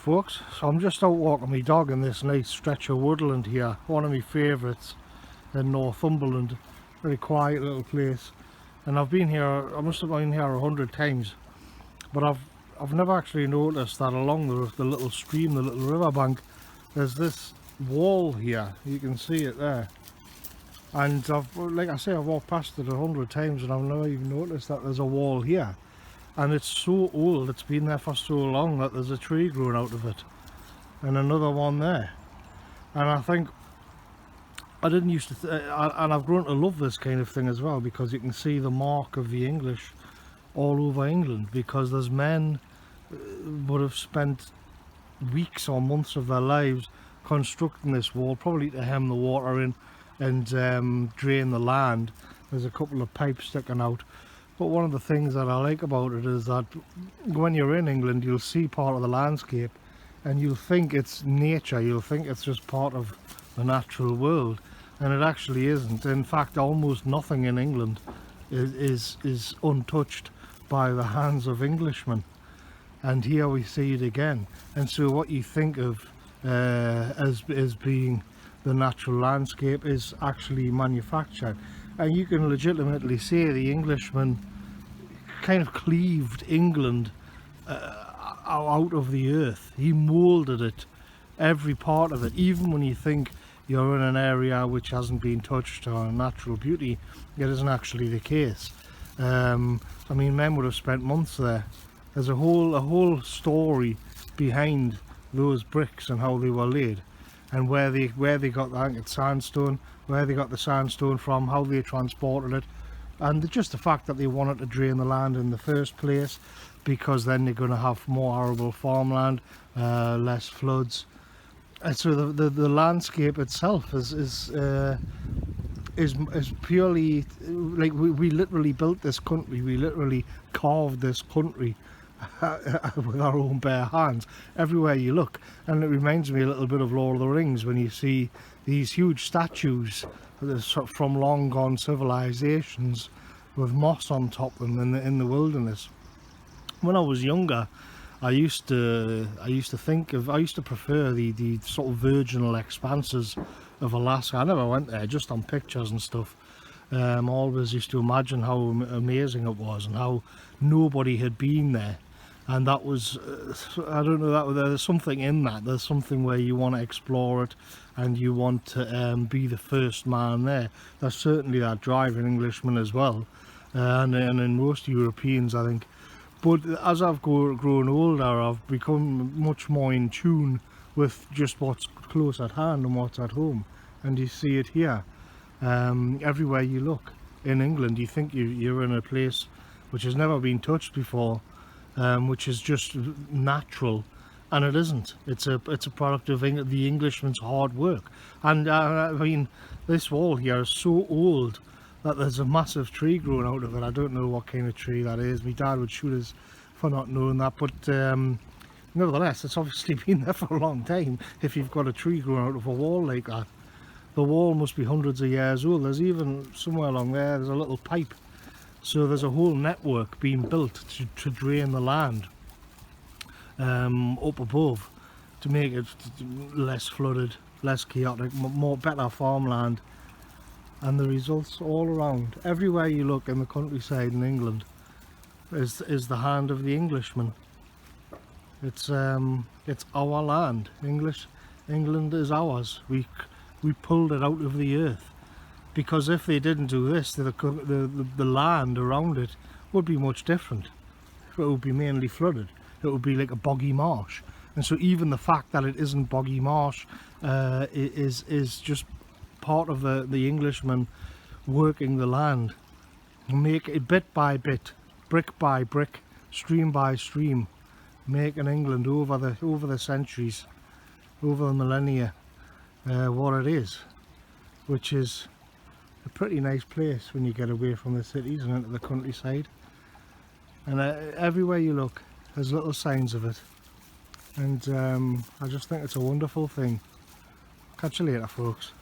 folks, so I'm just out walking my dog in this nice stretch of woodland here, one of my favourites in Northumberland. Very quiet little place, and I've been here, I must have been here 100 times, but I've never actually noticed that along the little stream, the little riverbank, there's this wall here. You can see it there, and like I say, I've walked past it 100 times and I've never even noticed that there's a wall here. And it's so old, it's been there for so long that there's a tree growing out of it, and another one there. And I think I didn't used to and I've grown to love this kind of thing as well, because you can see the mark of the English all over England, because there's men would have spent weeks or months of their lives constructing this wall, probably to hem the water in and drain the land. There's a couple of pipes sticking out. But one of the things that I like about it is that when you're in England, you'll see part of the landscape and you'll think it's nature, you'll think it's just part of the natural world, and it actually isn't. In fact, almost nothing in England is untouched by the hands of Englishmen, and here we see it again. And so what you think of as being the natural landscape is actually manufactured. And you can legitimately say the Englishman kind of cleaved England out of the earth. He moulded it, every part of it. Even when you think you're in an area which hasn't been touched or natural beauty, it isn't actually the case. I mean, men would have spent months there. There's a whole story behind those bricks and how they were laid, and where they got the, I think it's sandstone, where they got the sandstone from, how they transported it, and just the fact that they wanted to drain the land in the first place, because then they're going to have more arable farmland, less floods. And so the landscape itself is purely like we literally built this country, we literally carved this country with our own bare hands everywhere you look. And it reminds me a little bit of Lord of the Rings, when you see these huge statues from long gone civilizations with moss on top of them in the wilderness. When I was younger, I used to prefer the sort of virginal expanses of Alaska. I never went there, just on pictures and stuff. I always used to imagine how amazing it was and how nobody had been there. And that was, I don't know, there's something in that. There's something where you want to explore it and you want to be the first man there. There's certainly that drive in Englishmen as well, and in most Europeans, I think. But as I've grown older, I've become much more in tune with just what's close at hand and what's at home. And you see it here. Everywhere you look in England, you think you're in a place which has never been touched before, which is just natural, and it isn't. It's a product of the Englishman's hard work. And I mean, this wall here is so old that there's a massive tree growing out of it. I don't know what kind of tree that is. My dad would shoot us for not knowing that, but nevertheless, it's obviously been there for a long time if you've got a tree growing out of a wall like that. The wall must be hundreds of years old. There's even somewhere along there's a little pipe. So there's a whole network being built to drain the land up above, to make it less flooded, less chaotic, better farmland. And the results all around, everywhere you look in the countryside in England, is the hand of the Englishman. It's our land. England is ours. We pulled it out of the earth. Because if they didn't do this, the land around it would be much different. It would be mainly flooded. It would be like a boggy marsh. And so even the fact that it isn't boggy marsh is just part of the Englishman working the land. Make it bit by bit, brick by brick, stream by stream, making England over the centuries, over the millennia, what it is, which is a pretty nice place when you get away from the cities and into the countryside. And everywhere you look, there's little signs of it. And I just think it's a wonderful thing. Catch you later, folks.